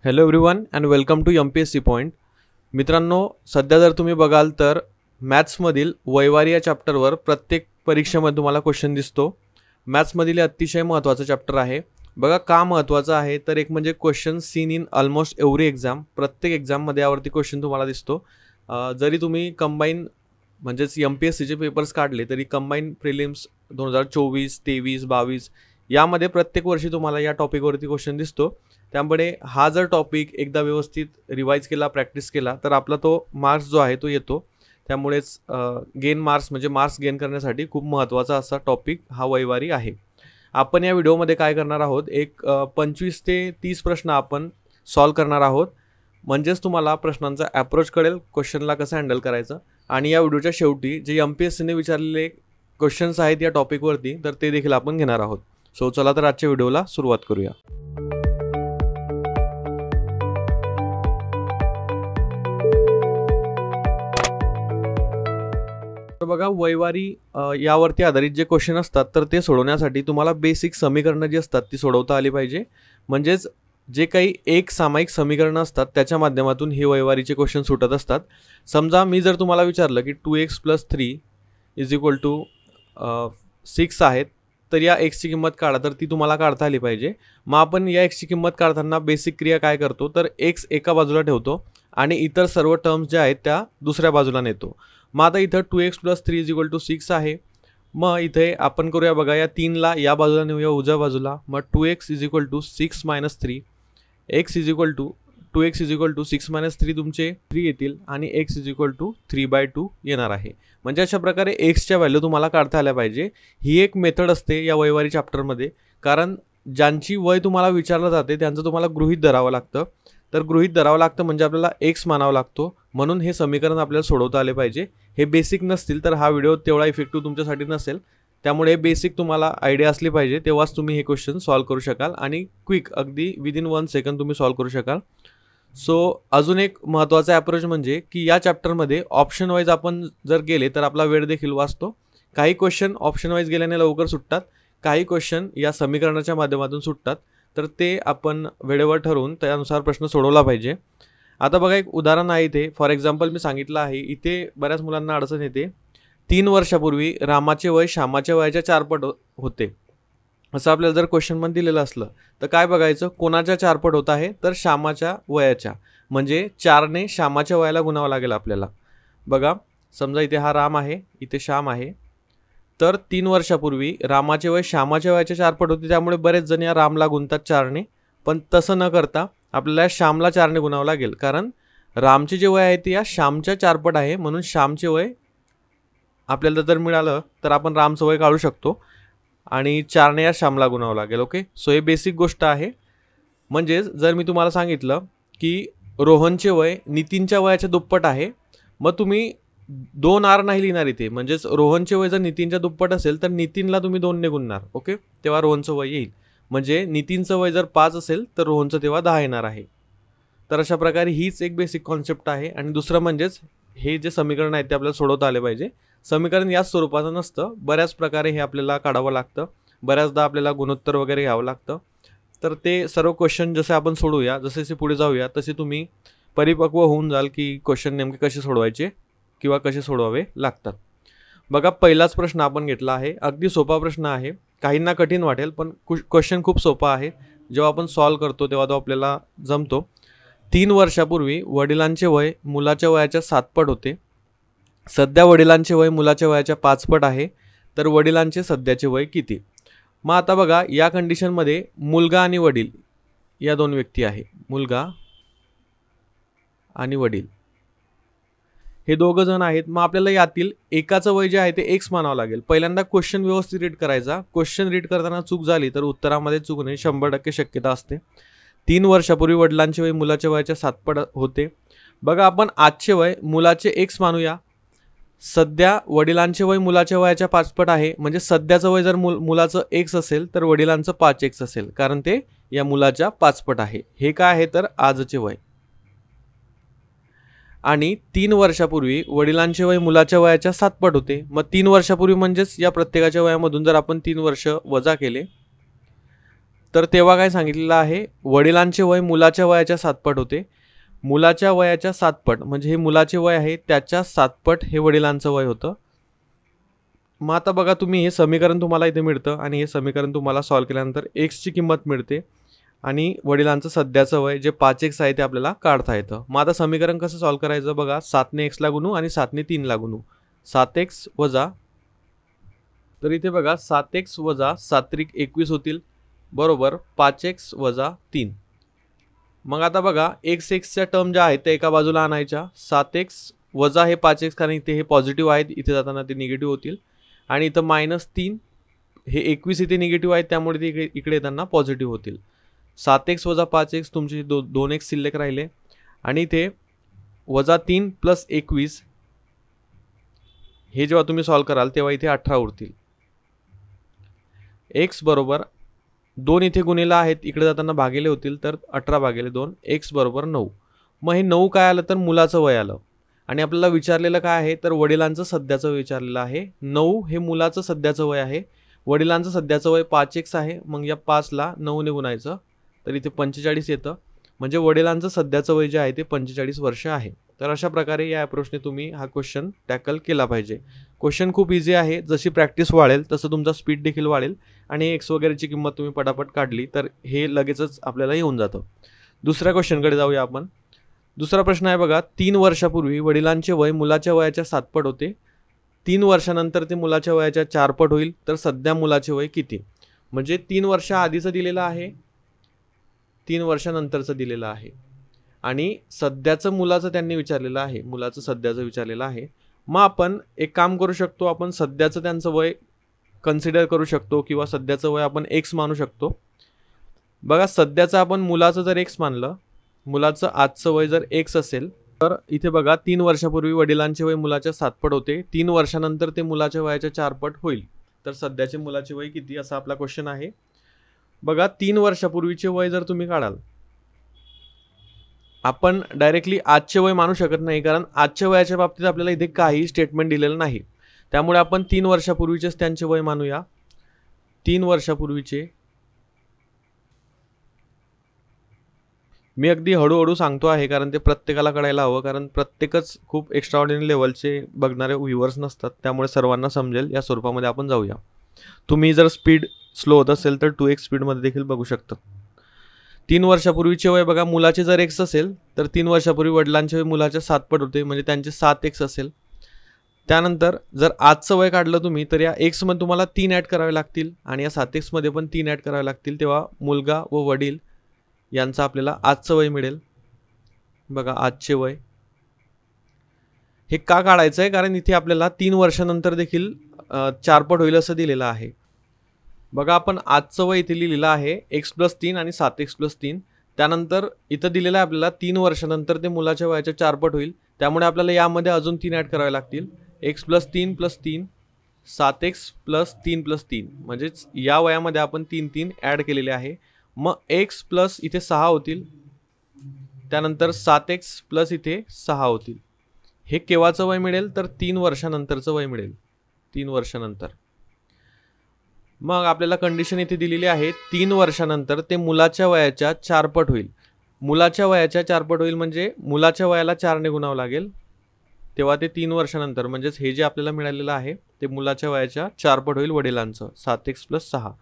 Hello everyone and welcome to MPSC point. मित्रांनो, सध्या जर तुम्ही बघाल तर मॅथ्समधील वैवारी या चॅप्टरवर प्रत्येक परीक्षेमध्ये तुम्हाला क्वेश्चन दिसतो. मॅथ्समधील अतिशय महत्त्वाचा चॅप्टर आहे. बघा का महत्त्वाचा आहे तर एक म्हणजे question seen in almost every exam. प्रत्येक एक्झाममध्ये यावरती क्वेश्चन तुम्हाला दिसतो. जरी तुम्ही कंबाईन म्हणजेच MPSCचे पेपर्स काढले तरी कंबाईन प्रिलिम्स 2024, 23, 22 यामध्ये प्रत्येक वर्षी तुम्हाला या टॉपिकवरती क्वेश्चन दिसतो. त्यामुळे हा जर टॉपिक एकदा व्यवस्थित रिवाईज केला, प्रॅक्टिस केला तर आपला तो मार्क्स जो आहे तो येतो. त्यामुळेच गेन मार्क्स म्हणजे मार्क्स गेन करण्यासाठी खूप महत्त्वाचा असा टॉपिक हा वैवारी आहे. आपण या व्हिडिओमध्ये काय करणार आहोत, एक 25 ते 30 प्रश्न आपण सॉल्व करणार आहोत. म्हणजेच तुम्हाला प्रश्नांचा अप्रोच कळेल, क्वेश्चनला कसं हँडल करायचं. आणि या व्हिडिओच्या शेवटी जे MPSCने विचारलेले क्वेश्चन्स आहेत या टॉपिकवरती तर ते देखील आपण घेणार आहोत. सो चला तर आजच्या व्हिडिओला सुरुवात करूया. तर बघा, वैवारी यावरती आधारित जे क्वेश्चन असतात तर ते सोडवण्यासाठी तुम्हाला बेसिक समीकरणं जी असतात ती सोडवता आली पाहिजे. म्हणजेच जे काही एक सामायिक समीकरणं असतात त्याच्या माध्यमातून हे वैवारीचे क्वेश्चन सुटत असतात. समजा मी जर तुम्हाला विचारलं की 2x + 3 = 6 आहेत, तर या एक्सची किंमत काढा, तर ती तुम्हाला काढता आली पाहिजे. मग आपण या एक्सची किंमत काढताना बेसिक क्रिया काय करतो तर एक्स एका बाजूला ठेवतो आणि इतर सर्व टर्म्स ज्या आहेत त्या दुसऱ्या बाजूला नेतो. मग आता इथं 2x + 3 = 6 आहे. मग इथे आपण करूया बघा, या 3ला या बाजूला नेऊया उजव्या बाजूला. मग 2x = 6 - 3, x = 2x = 6 - 3 तुमचे 3 येतील आणि x = 3/2 येणार आहे. म्हणजे अशा प्रकारे एक्सच्या व्हॅल्यू तुम्हाला काढता आल्या पाहिजे. ही एक मेथड असते या वैवारी चॅप्टरमध्ये, कारण ज्यांची वय तुम्हाला विचारलं जाते त्यांचं तुम्हाला गृहीत धरावं लागतं. तर गृहीत धरावं लागतं म्हणजे आपल्याला एक्स मानावं लागतो. म्हणून हे समीकरण आपल्याला सोडवता आले पाहिजे. हे बेसिक नसतील तर हा व्हिडिओ तेवढा इफेक्टिव्ह तुमच्यासाठी नसेल. त्यामुळे बेसिक तुम्हाला आयडिया असली पाहिजे, तेव्हाच तुम्ही हे क्वेश्चन सॉल्व करू शकाल आणि क्विक अगदी विदिन 1 सेकंड तुम्ही सॉल्व करू शकाल. सो अजून एक महत्त्वाचा अप्रोच म्हणजे की या चॅप्टरमध्ये ऑप्शन वाईज आपण जर गेले तर आपला वेळ देखील वाचतो. काही क्वेश्चन ऑप्शन वाईज गेल्याने लवकर सुटतात, काही क्वेश्चन या समीकरणाच्या माध्यमातून सुटतात. तर ते आपण वेळेवर ठरवून त्यानुसार प्रश्न सोडवला पाहिजे. आता बघा, एक उदाहरण आहे इथे. फॉर एक्झाम्पल मी सांगितलं आहे, इथे बऱ्याच मुलांना अडचण येते. 3 वर्षापूर्वी रामाचे वय श्यामाच्या वयाच्या 4 पट होते, असं आपल्याला जर क्वेश्चनमध्ये दिलेलं असलं तर काय बघायचं, कोणाच्या 4 पट होत आहे तर श्यामाच्या वयाच्या. म्हणजे 4ने श्यामाच्या वयाला गुणावं लागेल आपल्याला. बघा, समजा इथे हा राम आहे, इथे श्याम आहे. तर 3 वर्षापूर्वी रामाचे वय श्यामाच्या वयाच्या 4 पट होते. त्यामुळे बरेच जण या रामला गुणतात 4ने, पण तसं न करता आपल्याला श्यामला 4ने गुणावं लागेल. कारण रामचे जे वय आहे ते या श्यामच्या 4 पट आहे. म्हणून श्यामचे वय आपल्याला जर मिळालं तर आपण रामचं वय काढू शकतो आणि 4ने या श्यामला गुणावं लागेल. ओके, सो हे बेसिक गोष्ट आहे. म्हणजेच जर मी तुम्हाला सांगितलं की रोहनचे वय नितीनच्या वयाच्या दुप्पट आहे, मग तुम्ही 2 R नाही लिहिणार इथे. म्हणजेच रोहनचे वय जर नितीनच्या दुप्पट असेल तर नितीनला तुम्ही 2ने गुणणार. ओके, तेव्हा रोहनचं वय येईल. म्हणजे नितीनचं वय जर 5 असेल तर रोहनचं तेव्हा 10 येणार आहे. तर अशा प्रकारे हीच एक बेसिक कॉन्सेप्ट आहे. आणि दुसरं म्हणजेच हे जे समीकरण आहेत ते आपल्याला सोडवता आले पाहिजे. समीकरण याच स्वरूपाचं नसतं, बऱ्याच प्रकारे हे आपल्याला काढावं लागतं. बऱ्याचदा आपल्याला गुणोत्तर वगैरे घ्यावं लागतं. तर ते सर्व क्वेश्चन जसे आपण सोडूया, जसे पुढे जाऊया तसे तुम्ही परिपक्व होऊन जाल की क्वेश्चन नेमके कसे सोडवायचे किंवा कसे सोडवावे लागतात. बघा, पहिलाच प्रश्न आपण घेतला आहे. अगदी सोपा प्रश्न आहे, काहींना कठीण वाटेल पण क्वेश्चन खूप सोपा आहे. जेव्हा आपण सॉल्व करतो तेव्हा तो आपल्याला जमतो. 3 वर्षापूर्वी वडिलांचे वय मुलाच्या वयाच्या 7 पट होते. सध्या वडिलांचे वय मुलाच्या वयाच्या 5 पट आहे. तर वडिलांचे सध्याचे वय किती? मग आता बघा, या कंडिशनमध्ये मुलगा आणि वडील या 2 व्यक्ती आहे. मुलगा आणि वडील हे दोघं जण आहेत. मग आपल्याला यातील एकाचं वय जे आहे ते एक्स मानावं लागेल. पहिल्यांदा क्वेश्चन व्यवस्थित रीड करायचा. क्वेश्चन रीड करताना चूक झाली तर उत्तरामध्ये चूक होणे 100% शक्यता असते. 3 वर्षापूर्वी वडिलांचे वय मुलाच्या वयाच्या 7 पट होते. बघा, आपण आजचे वय मुलाचे एक्स मानूया. सध्या वडिलांचे वय मुलाच्या वयाच्या 5 पट आहे. म्हणजे सध्याचं वय जर मुलाचं एक्स असेल तर वडिलांचं 5x असेल, कारण ते या मुलाच्या 5 पट आहे. हे काय आहे तर आजचे वय. आणि 3 वर्षापूर्वी वडिलांचे वय मुलाच्या वयाच्या 7 पट होते. मग 3 वर्षापूर्वी म्हणजेच या प्रत्येकाच्या वयामधून जर आपण 3 वर्ष वजा केले तर तेव्हा काय सांगितलेलं आहे, वडिलांचे वय मुलाच्या वयाच्या 7 पट होते. मुलाच्या वयाच्या 7 पट म्हणजे हे मुलाचे वय आहे त्याच्या 7 पट हे वडिलांचं वय होतं. मग आता बघा तुम्ही हे समीकरण तुम्हाला इथे मिळतं आणि हे समीकरण तुम्हाला सॉल्व्ह केल्यानंतर एक्सची किंमत मिळते आणि वडिलांचं सध्याचं वय जे 5x आहे ते आपल्याला काढता येतं. मग आता समीकरण कसं सॉल्व्ह करायचं बघा, 7ने x ला गुणू आणि 7ने 3 ला गुणू. 7x वजा, तर इथे बघा 7x वजा 7 × 21 होतील बरोबर 5x वजा 3. मग आता बघा च्या टर्म ज्या आहेत त्या एका बाजूला आणायच्या. 7x वजा हे 5x कारण इथे हे पॉझिटिव्ह आहेत, इथे जाताना ते निगेटिव्ह होतील आणि इथं -3 हे 21 इथे निगेटिव्ह आहेत त्यामुळे ते इकडे येताना पॉझिटिव्ह होतील. 7x वजा 5x तुमचे 2x शिल्लक राहिले आणि इथे वजा 3 + 21 हे जेव्हा तुम्ही सॉल्व्ह कराल तेव्हा इथे 18 उरतील. x बरोबर 2 इथे गुणिले आहेत, इकडे जाताना भागिले होतील तर 18/2 x बरोबर 9. मग हे 9 काय आलं तर मुलाचं वय आलं आणि आपल्याला विचारलेलं काय आहे तर वडिलांचं सध्याचं विचारलेलं आहे. 9 हे मुलाचं सध्याचं वय आहे, वडिलांचं सध्याचं वय 5x आहे. मग या 5ला 9ने गुणायचं तर इथे 45 येतं म्हणजे वडिलांचं सध्याचं वय जे आहे ते 45 वर्ष आहे. तर अशा प्रकारे या अप्रोचने तुम्ही हा क्वेश्चन टॅकल केला पाहिजे. क्वेश्चन खूप इझी आहे, जशी प्रॅक्टिस वाढेल तसं तुमचा स्पीड देखील वाढेल आणि एक्स वगैरेची किंमत तुम्ही पटापट काढली तर हे लगेचच आपल्याला येऊन जातं. दुसऱ्या क्वेश्चनकडे जाऊया आपण. दुसरा प्रश्न आहे बघा, 3 वर्षापूर्वी वडिलांचे वय मुलाच्या वयाच्या 7 पट होते. 3 वर्षानंतर ते मुलाच्या वयाच्या 4 पट होईल तर सध्या मुलाचे वय किती. म्हणजे 3 वर्ष आधीचं दिलेलं आहे, 3 वर्षानंतरचं दिलेलं आहे आणि सध्याचं मुलाचं त्यांनी विचारलेलं आहे, मुलाचं सध्याचं विचारलेलं आहे. मग आपण एक काम करू शकतो, आपण सध्याचं त्यांचं वय कन्सिडर करू शकतो किंवा सध्याचं वय आपण x मानू शकतो. बघा सध्याचं आपण मुलाचं जर x मानलं, मुलाचं आजचं वय जर x असेल तर इथे बघा 3 वर्षापूर्वी वडिलांचे वय मुलाच्या 7 पट होते, 3 वर्षानंतर ते मुलाच्या वयाच्या 4 पट होईल तर सध्याचे मुलाचे वय किती असा आपला क्वेश्चन आहे. बघा 3 वर्षापूर्वीचे वय जर तुम्ही काढाल, आपण डायरेक्टली आजचे वय मानू शकत नाही कारण आजच्या वयाच्या बाबतीत आपल्याला इथे काही स्टेटमेंट दिलेलं नाही. त्यामुळे आपण 3 वर्षापूर्वीचेच त्यांचे वय मानूया. 3 वर्षापूर्वीचे, मी अगदी हळूहळू सांगतो आहे कारण ते प्रत्येकाला कळायला हवं, कारण प्रत्येकच खूप एक्स्ट्राऑर्डिनरी लेवलचे बघणारे व्ह्यूअर्स नसतात त्यामुळे सर्वांना समजेल या स्वरूपामध्ये आपण जाऊया. तुम्ही जर स्पीड स्लो होत असेल तर 2x स्पीडमध्ये देखील बघू शकता. 3 वर्षापूर्वीचे वय बघा, मुलाचे जर x असेल तर 3 वर्षापूर्वी वडिलांचे वय मुलाच्या 7 पट होते म्हणजे त्यांचे 7x असेल. त्यानंतर जर आजचं वय काढलं तुम्ही तर या x मध्ये तुम्हाला 3 ॲड करावे लागतील आणि या 7x मध्ये पण 3 ॲड करावे लागतील, तेव्हा मुलगा व वडील यांचं आपल्याला आजचं वय मिळेल. बघा आजचे वय हे का काढायचं आहे कारण इथे आपल्याला 3 वर्षानंतर देखील 4 पट होईल असं दिलेलं आहे. बघा आपण आजचं वय इथे लिहिलेलं आहे x+3 आणि 7x+3. त्यानंतर इथं दिलेलं आहे आपल्याला 3 वर्षानंतर ते मुलाच्या वयाच्या 4 पट होईल, त्यामुळे आपल्याला यामध्ये अजून 3 ॲड करावे लागतील. x+3+3 7x+3+3 म्हणजेच या वयामध्ये आपण 3 ॲड केलेले आहे. मग x प्लस इथे 6 होतील, त्यानंतर 7x प्लस इथे 6 होतील. हे केव्हाचं वय मिळेल तर 3 वर्षानंतरचं वय मिळेल, 3 वर्षानंतर. मग आपल्याला कंडिशन इथे दिलेली आहे 3 वर्षानंतर ते मुलाच्या वयाच्या 4 पट होईल. मुलाच्या वयाच्या 4 पट होईल म्हणजे मुलाच्या वयाला 4ने गुणावं लागेल, तेव्हा ते 3 वर्षानंतर म्हणजेच हे जे आपल्याला मिळालेलं आहे ते मुलाच्या वयाच्या 4 पट होईल वडिलांचं 7x+6.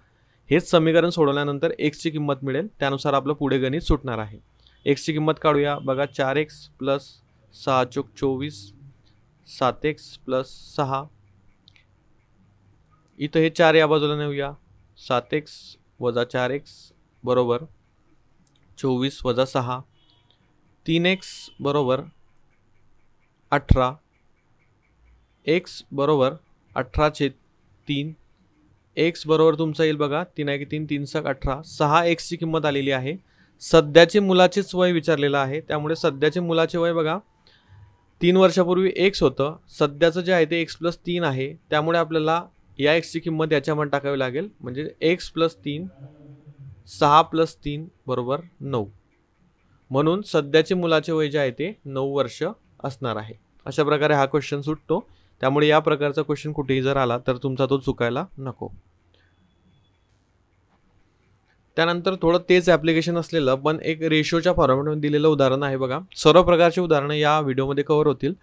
हेच समीकरण सोडवल्यानंतर एक्सची किंमत मिळेल, त्यानुसार आपलं पुढे गणित सुटणार आहे. एक्सची किंमत काढूया. बघा 4x + 6 × 24 7x+6. इथं हे 4 या बाजूला नेऊया. 7x + 4x बरोबर 24 + 6. 3x बरोबर 18. x बरोबर 18/3. x बरोबर तुमचा येईल बघा 3×3 3×7 18. 6x ची किंमत आलेली आहे. सध्याचे मुलाचेच वय विचारलेलं आहे त्यामुळे सध्याचे मुलाचे वय बघा 3 वर्षापूर्वी x होतं, सध्याचं जे आहे ते x+3 आहे, त्यामुळे आपल्याला या x ची किंमत याच्यामध्ये टाकावी लागेल म्हणजे x+3 6+3 बरोबर 9. म्हणून सध्याचे मुलाचे वय जे आहे ते 9 वर्ष असणार आहे. अशा प्रकारे हा क्वेश्चन सुटतो, त्यामुळे या प्रकारचा क्वेश्चन कुठेही जर आला तर तुमचा तो चुकायला नको. त्यानंतर थोडं तेच ॲप्लिकेशन असलेलं पण एक रेशोच्या फॉर्मॅटमध्ये दिलेलं उदाहरण आहे बघा. सर्व प्रकारची उदाहरणं या व्हिडिओमध्ये कव्हर होतील.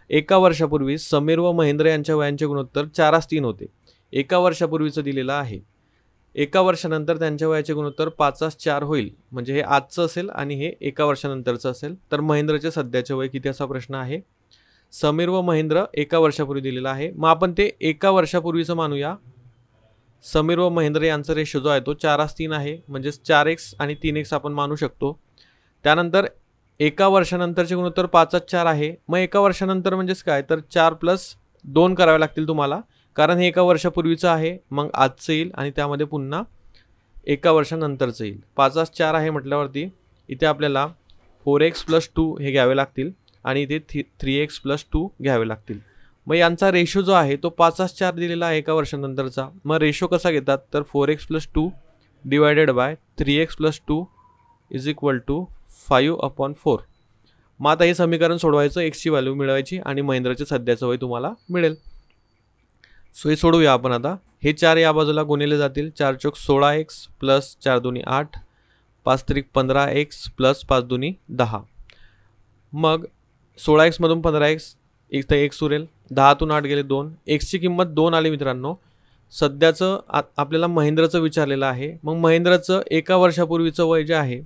एका वर्षापूर्वी समीर व महेंद्र यांच्या वयांचे गुणोत्तर 4:3 होते. एका वर्षापूर्वीचं दिलेलं आहे. एका वर्षानंतर त्यांच्या वयाचे गुणोत्तर 5:4 होईल. म्हणजे हे आजचं असेल आणि हे एका वर्षानंतरचं असेल. तर महेंद्रचे सध्याचे वय किती असा प्रश्न आहे. समीर व महेंद्र एका वर्षापूर्वी दिलेला आहे. मग आपण ते एका वर्षापूर्वीचं मानूया. समीर व महेंद्र यांचा रेशो जो आहे तो 4:3 आहे. म्हणजेच 4x आणि 3x आपण मानू शकतो. त्यानंतर एका वर्षानंतरचे गुणोत्तर 5:4 आहे. मग एका वर्षानंतर म्हणजेच काय, तर 4+2 करावे लागतील तुम्हाला, कारण हे एका वर्षापूर्वीचं आहे. मग आजचं येईल आणि त्यामध्ये पुन्हा एका वर्षानंतरचं येईल. 5:4 आहे म्हटल्यावरती इथे आपल्याला 4x+2 हे घ्यावे लागतील आणि इथे 3x+2 घ्यावे लागतील. मग यांचा रेशो जो आहे तो 5:4 दिलेला आहे एका वर्षानंतरचा. मग रेशो कसा घेतात, तर 4x+2 divided by 3x+2 is equal to 5/4. मग आता हे समीकरण सोडवायचं, एक्सची व्हॅल्यू मिळवायची आणि महेंद्रचे सध्याचं वय तुम्हाला मिळेल. सो हे सोडूया आपण आता. हे 4 या बाजूला गुणिले जातील. 4 चौक 16x प्लस 4 दुनी 8, 5 त्रिक 15x प्लस 5 दुनी 10. मग 16x मधून 15x इथं x उरेल. 10तून 8 गेले 2. एक्सची किंमत 2 आली मित्रांनो. सध्याचं आपल्याला महेंद्रचं विचारलेलं आहे. मग महेंद्रचं एका वर्षापूर्वीचं वय जे आहे,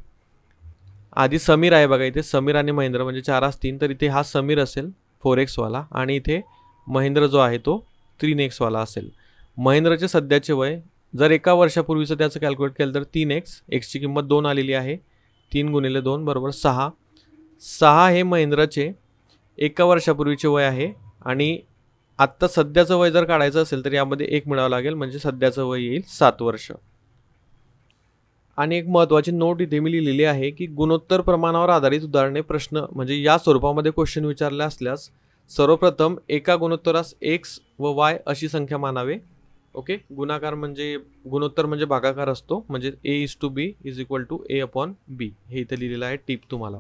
आधी समीर आहे बघा इथे, समीर आणि महेंद्र म्हणजे 4:3. तर इथे हा समीर असेल 4x वाला आणि इथे महेंद्र जो आहे तो 3x वाला असेल. महेंद्रचे सध्याचे वय जर एका वर्षापूर्वीचं त्याचं कॅल्क्युलेट केलं तर 3x, एक्सची किंमत 2 आलेली आहे. 3 गुणिले 2 बरोबर 6. 6 हे महेंद्रचे एका वर्षापूर्वीचे वय आहे आणि आत्ता सध्याचं वय जर काढायचं असेल तर यामध्ये 1 मिळावं लागेल, म्हणजे सध्याचं वय येईल 7 वर्ष. आणि एक महत्त्वाची नोट इथे मी लिहिलेली आहे की गुणोत्तर प्रमाणावर आधारित उदाहरणे प्रश्न म्हणजे या स्वरूपामध्ये क्वेश्चन विचारले असल्यास सर्वप्रथम एका गुणोत्तरास x व y अशी संख्या मानावे. ओके, गुणाकार म्हणजे गुणोत्तर म्हणजे भागाकार असतो, म्हणजे a:b is equal to a/b. हे इथे लिहिलेलं आहे टिप तुम्हाला.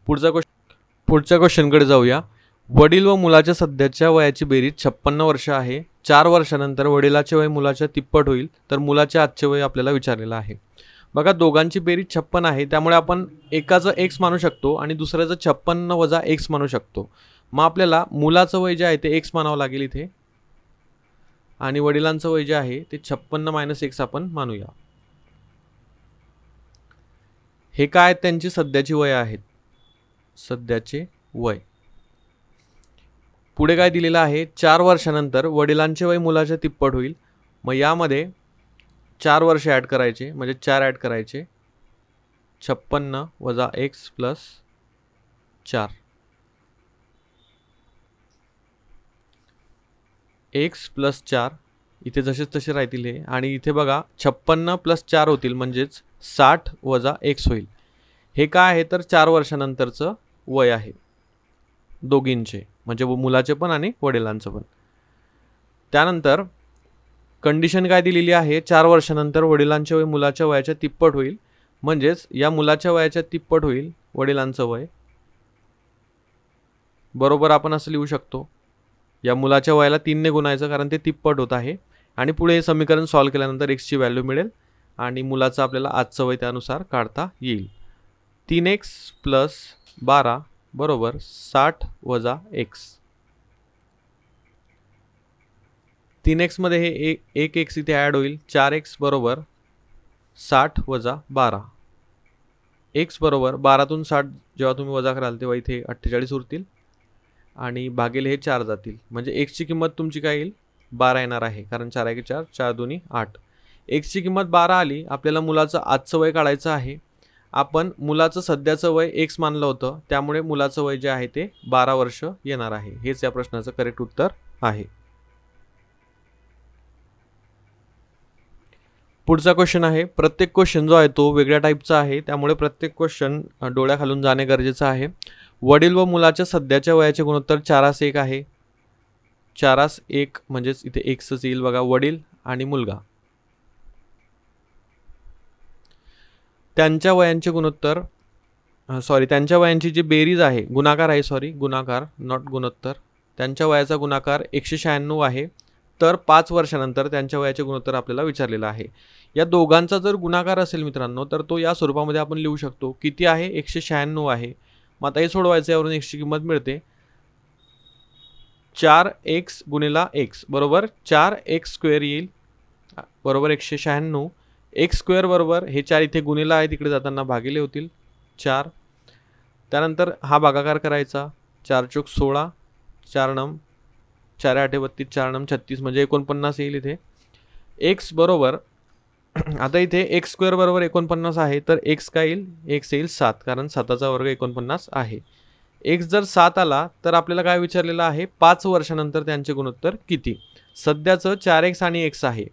पुढच्या क्वेश्चनकडे जाऊया. वडील व मुलाच्या सध्याच्या वयाची बेरीज 56 वर्ष आहे. 4 वर्षानंतर वडिलाचे वय मुलाच्या तिप्पट होईल, तर मुलाचे आजचे वय आपल्याला विचारलेलं आहे. बघा, दोघांची बेरीज 56 आहे, त्यामुळे आपण एकाचं x मानू शकतो आणि दुसऱ्याचं 56 वजा x मानू शकतो. मग आपल्याला मुलाचं वय जे आहे ते x मानावं लागेल इथे आणि वडिलांचं वय जे आहे ते 56 - x आपण मानूया. हे काय, त्यांची सध्याची वय आहेत, सध्याचे वय. पुढे काय दिलेलं आहे, 4 वर्षानंतर वडिलांचे वय मुलाच्या तिप्पट होईल. मग यामध्ये 4 वर्ष ॲड करायचे, म्हणजे 4 ॲड करायचे. 56 वजा x प्लस 4. x प्लस 4 इथे जसेच तसे राहतील हे. आणि इथे बघा 56 + 4 होतील, म्हणजेच 60 वजा x होईल. हे काय आहे, तर 4 वर्षानंतरचं वय आहे दोघींचे, म्हणजे मुलाचे पण आणि वडिलांचं पण. त्यानंतर कंडिशन काय दिलेली आहे, 4 वर्षानंतर वडिलांचे वय मुलाच्या वयाच्या तिप्पट होईल, म्हणजेच या मुलाच्या वयाच्या तिप्पट होईल वडिलांचं वय. बरोबर आपण असं लिहू शकतो, या मुलाच्या वयाला 3 ने गुणायचं कारण ते तिप्पट होत आहे. आणि पुढे हे समीकरण सॉल्व्ह केल्यानंतर x ची व्हॅल्यू मिळेल आणि मुलाचं आपल्याला आजचं वय त्यानुसार काढता येईल. 3x प्लस 12 बरोबर 60 वजा x. 3x मध्ये हे एक x इथे ॲड होईल. 4x बरोबर 60 वजा 12. x बरोबर 12तून 60 जेव्हा तुम्ही वजा कराल तेव्हा इथे 48 उरतील आणि भागिले हे 4 जातील, म्हणजे x ची किंमत तुमची काय येईल, 12 येणार आहे, कारण 4 × 4 4 2 8. x ची किंमत 12 आली. आपल्याला मुलाचं आजचं वय काढायचं आहे. आपण मुलाचं सध्याचं वय x मानलं होतं, त्यामुळे मुलाचं वय जे आहे ते 12 वर्ष येणार आहे. हेच या प्रश्नाचं करेक्ट उत्तर आहे. पुढचा क्वेश्चन आहे. प्रत्येक क्वेश्चन जो आहे तो वेगळ्या टाईपचा आहे, त्यामुळे प्रत्येक क्वेश्चन डोळ्याखालून जाणे गरजेचं आहे. वडील व मुलाच्या सध्याच्या वयाचे गुणोत्तर 4:1 आहे. 4:1 म्हणजेच इथे xच येईल बघा, वडील आणि मुलगा. त्यांच्या वयांचे गुणोत्तर त्यांच्या वयांची जी बेरीज आहे, गुणाकार आहे, गुणाकार नॉट गुणोत्तर. त्यांच्या वयाचा गुणाकार 196 आहे. तर 5 वर्षानंतर त्यांच्या वयाचे गुणोत्तर आपल्याला विचारलेलं आहे. या दोघांचा जर गुणाकार असेल मित्रांनो तर तो या स्वरूपामध्ये आपण लिहू शकतो. किती आहे? 196 आहे. मग आता हे सोडवायचं, यावरून एक्सची किंमत मिळते 4x गुणिला x बरोबर 4x स्क्वेअर येईल बरोबर 196. एक्स स्क्वेअर बरोबर हे 4 इथे गुणिला आहे, तिकडे जाताना भागिले होतील 4. त्यानंतर हा भागाकार करायचा, 4 चोक 16, 4 नम 4 8 32, 4 नम 36 म्हणजे 49 येईल इथे. एक्स बरोबर आता इथे एक्स स्क्वेअर बरोबर 49 आहे, तर एक्स काय येईल? एक्स येईल 7, कारण 7चा वर्ग 49 आहे. एक्स जर 7 आला तर आपल्याला काय विचारलेलं आहे? 5 वर्षानंतर त्यांचे गुणोत्तर किती? सध्याचं 4x आणि x आहे.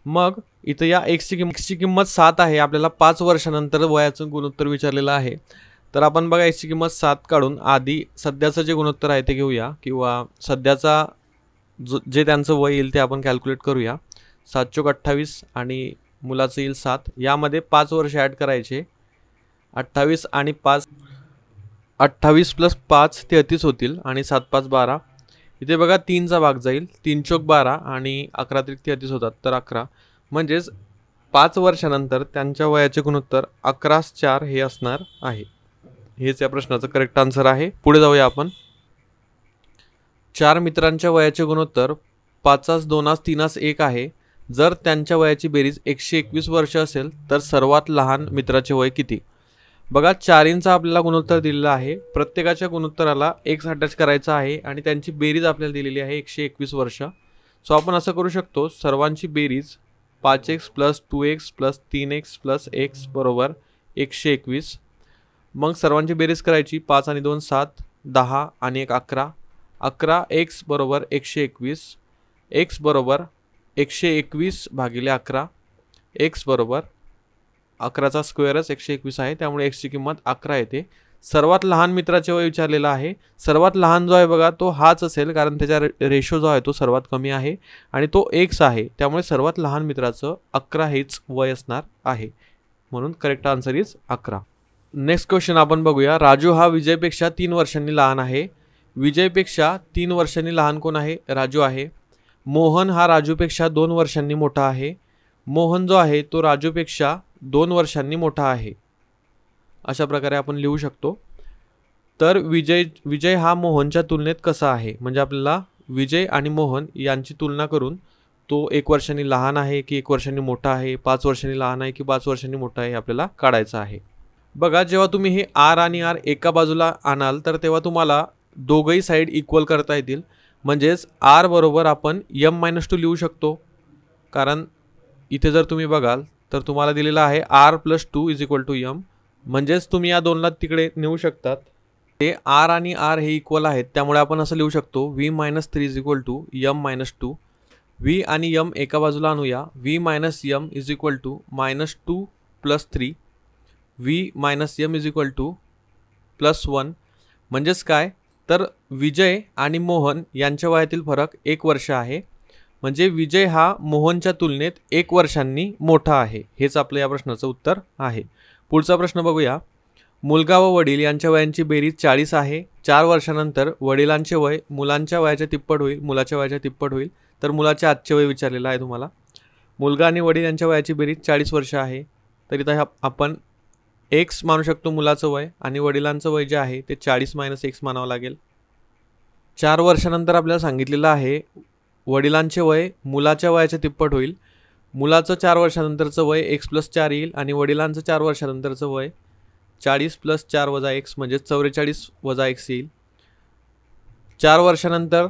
मग इथं या एक्सची किंमत 7 आहे, आपल्याला 5 वर्षानंतर वयाचं गुणोत्तर विचारलेलं आहे. तर आपण बघा एक्सची किंमत 7 काढून आधी सध्याचं जे गुणोत्तर आहे ते घेऊया, किंवा सध्याचा जे त्यांचं वय येईल ते आपण कॅल्क्युलेट करूया. 7 चोक 28 आणि मुलाचं येईल 7. यामध्ये 5 वर्ष ॲड करायचे, 28 आणि 5 28 + 5 33 होतील आणि 7 5 12. इथे बघा 3चा भाग जाईल, 3 चोक 12 आणि 11 त्रिक 33 होतात, तर 11. म्हणजेच 5 वर्षानंतर त्यांच्या वयाचे गुणोत्तर 11/4 हे असणार आहे. हेच या प्रश्नाचं करेक्ट आन्सर आहे. पुढे जाऊया आपण. 4 मित्रांच्या वयाचे गुणोत्तर 5 2 3 1 आहे. जर त्यांच्या वयाची बेरीज 121 वर्ष असेल तर सर्वात लहान मित्राचे वय किती? बघा 4चा आपल्याला गुणोत्तर दिलेला आहे, प्रत्येकाच्या गुणोत्तराला x अटॅच करायचा आहे आणि त्यांची बेरीज आपल्याला दिलेली आहे 121 वर्ष. सो आपण असं करू शकतो, सर्वांची बेरीज 5x + 2x + 3x + x बरोबर 121. मग सर्वांची बेरीज करायची, 5 आणि 2 7, 10 आणि 1 11. 11x बरोबर 121, x बरोबर 121 भागिले 11, x बरोबर 11चा स्क्वेअरच 121 आहे, त्यामुळे एक्सची किंमत 11 येते. सर्वात लहान मित्राचे वय विचारलेलं आहे. सर्वात लहान जो आहे बघा तो हाच असेल, कारण त्याचा रेशो जो आहे तो सर्वात कमी आहे आणि तो x आहे, त्यामुळे सर्वात लहान मित्राचं 11 हेच वय असणार आहे. म्हणून correct answer is 11. Next question आपण बघूया. राजू हा विजयपेक्षा 3 वर्षांनी लहान आहे. विजयपेक्षा 3 वर्षांनी लहान कोण आहे? राजू आहे. मोहन हा राजूपेक्षा 2 वर्षांनी मोठा आहे. मोहन जो आहे तो राजूपेक्षा 2 वर्षांनी मोठा आहे. अशा प्रकारे आपण लिहू शकतो. तर विजय हा मोहनच्या तुलनेत कसा आहे? म्हणजे आपल्याला विजय आणि मोहन यांची तुलना करून तो 1 वर्षांनी लहान आहे की 1 वर्षांनी मोठा आहे, 5 वर्षांनी लहान आहे की 5 वर्षांनी मोठा आहे, आपल्याला काढायचं आहे. बघा जेव्हा तुम्ही हे आर आणि आर एका बाजूला आणाल तर तेव्हा तुम्हाला दोघंही साईड इक्वल करता येतील. म्हणजेच आर बरोबर आपण m-2 लिहू शकतो, कारण इथे जर तुम्ही बघाल तर तुम्हाला दिलेला आहे r + 2 = m. म्हणजेच तुम्ही या दोनला तिकडे नेऊ शकतात. ते r आणि r हे इक्वल आहेत, त्यामुळे आपण असं लिहू शकतो v - 3 = m-2. v आणि m एका बाजूला आणूया. v - m = -2 + 3. v - m = +1. म्हणजेच काय? तर विजय आणि मोहन यांच्या वयातील फरक 1 वर्ष आहे. म्हणजे विजय हा मोहनच्या तुलनेत 1 वर्षांनी मोठा आहे. हेच आपलं या प्रश्नाचं उत्तर आहे. पुढचा प्रश्न बघूया. मुलगा व वडील यांच्या वयांची बेरीज 40 आहे. 4 वर्षानंतर वडिलांचे वय मुलांच्या वयाच्या तिप्पट होईल, मुलाच्या वयाच्या तिप्पट होईल. तर मुलाचे आजचे वय विचारलेलं आहे तुम्हाला. मुलगा आणि वडील यांच्या वयाची बेरीज 40 वर्ष आहे. तर इथं आपण x मानू शकतो मुलाचं वय, आणि वडिलांचं वय जे आहे ते 40 - x मानावं लागेल. 4 वर्षानंतर आपल्याला सांगितलेलं आहे वडिलांचे वय मुलाच्या वयाच्या तिप्पट होईल. मुलाचं 4 वर्षानंतरचं वय x + 4 येईल आणि वडिलांचं 4 वर्षानंतरचं वय 40 + 4 - x म्हणजे 44 - x येईल. 4 वर्षानंतर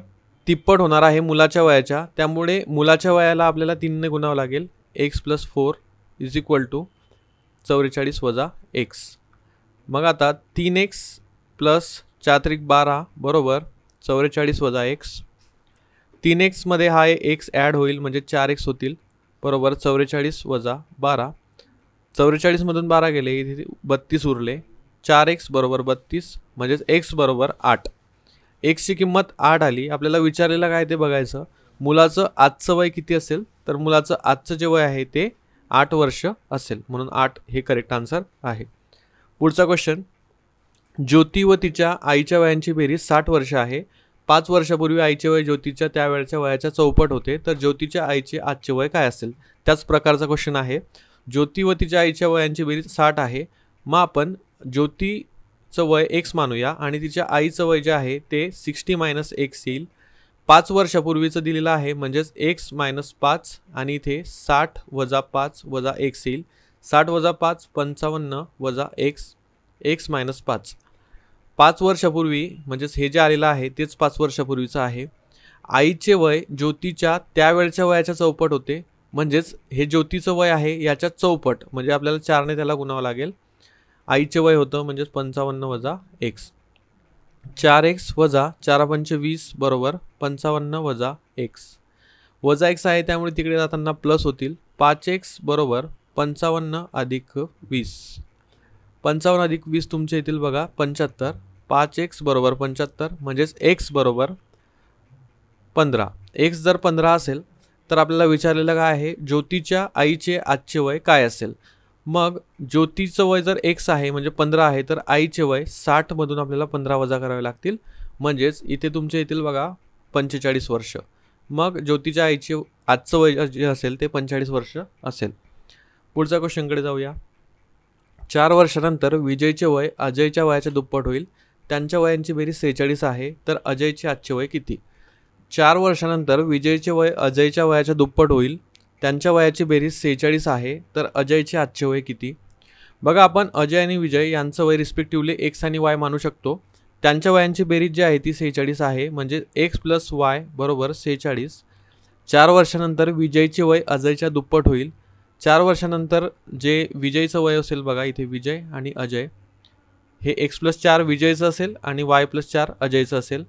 तिप्पट होणार आहे मुलाच्या वयाच्या, त्यामुळे मुलाच्या वयाला आपल्याला 3 ने गुणावं लागेल. x + 4 = 44 - x. मग आता 3x + 4 त्रिक 12 बरोबर 44 - x. 3x मध्ये हा x ॲड होईल म्हणजे 4x होतील बरोबर 44 - 12. 44 मधून 12 गेले, इथे 32 उरले. 4x बरोबर 32 म्हणजेच x बरोबर 8. x ची किंमत 8 आली. आपल्याला विचारलेलं काय ते बघायचं. मुलाचं आजचं वय किती असेल? तर मुलाचं आजचं जे वय आहे ते 8 वर्ष असेल, म्हणून 8 हे करेक्ट आन्सर आहे. पुढचा क्वेश्चन. ज्योती व तिच्या आईच्या वयांची बेरीज 60 वर्ष आहे. 5 वर्षापूर्वी आईचे वय ज्योतीच्या त्यावेळच्या वयाच्या चौपट होते, तर ज्योतीच्या आईचे आजचे वय काय असेल? त्याच प्रकारचा क्वेश्चन आहे. ज्योती व तिच्या आईच्या वयांची बेरीज 60 आहे. मग आपण ज्योतीचं वय x मानूया आणि तिच्या आईचं वय जे आहे ते 60 - x येईल. 5 वर्षापूर्वीचं दिलेलं आहे, म्हणजेच x - 5 आणि इथे 60 - 5 - x येईल. 60 - 5 55 - x 5. 5 वर्षापूर्वी म्हणजेच हे जे आलेलं आहे तेच 5 वर्षापूर्वीचं आहे. आईचे वय ज्योतीच्या त्यावेळच्या वयाच्या चौपट होते, म्हणजेच हे ज्योतीचं वय आहे याच्या चौपट, म्हणजे आपल्याला 4ने त्याला गुणावं लागेल. आईचे वय होतं म्हणजेच 55 - x. 4x - 4 × 5 = 20 बरोबर 55 - x. वजा x आहे त्यामुळे तिकडे जाताना प्लस होतील. 5x बरोबर 55 + 20. 55 + 20 तुमच्या येतील बघा 75. 5x बरोबर 75 म्हणजेच x बरोबर 15. x जर 15 असेल तर आपल्याला विचारलेलं काय आहे? ज्योतीच्या आईचे आजचे वय काय असेल? मग ज्योतीचं वय जर x आहे म्हणजे 15 आहे, तर आईचे वय 60 मधून आपल्याला 15 वजा करावे लागतील, म्हणजेच इथे तुमचे येतील बघा 45 वर्ष. मग ज्योतीच्या आईचे आजचं वय जे असेल ते 45 वर्ष असेल. पुढच्या क्वेश्चनकडे जाऊया. 4 वर्षानंतर विजयचे वय अजयच्या वयाच्या दुप्पट होईल. त्यांच्या वयांची बेरीज 46 आहे, तर अजयचे आजचे वय किती? 4 वर्षानंतर विजयचे वय अजयच्या वयाच्या दुप्पट होईल. त्यांच्या वयाची बेरीज 46 आहे, तर अजयचे आजचे वय किती? बघा, आपण अजय आणि विजय यांचं वय रिस्पेक्टिव्हली x आणि y मानू शकतो. त्यांच्या वयांची बेरीज जी आहे ती 46 आहे, म्हणजे x + y बरोबर 46. 4 वर्षानंतर विजयचे वय अजयच्या दुप्पट होईल. 4 वर्षानंतर जे विजयचं वय असेल बघा, इथे विजय आणि अजय, हे x + 4 विजयचं असेल आणि y + 4 अजयचं असेल.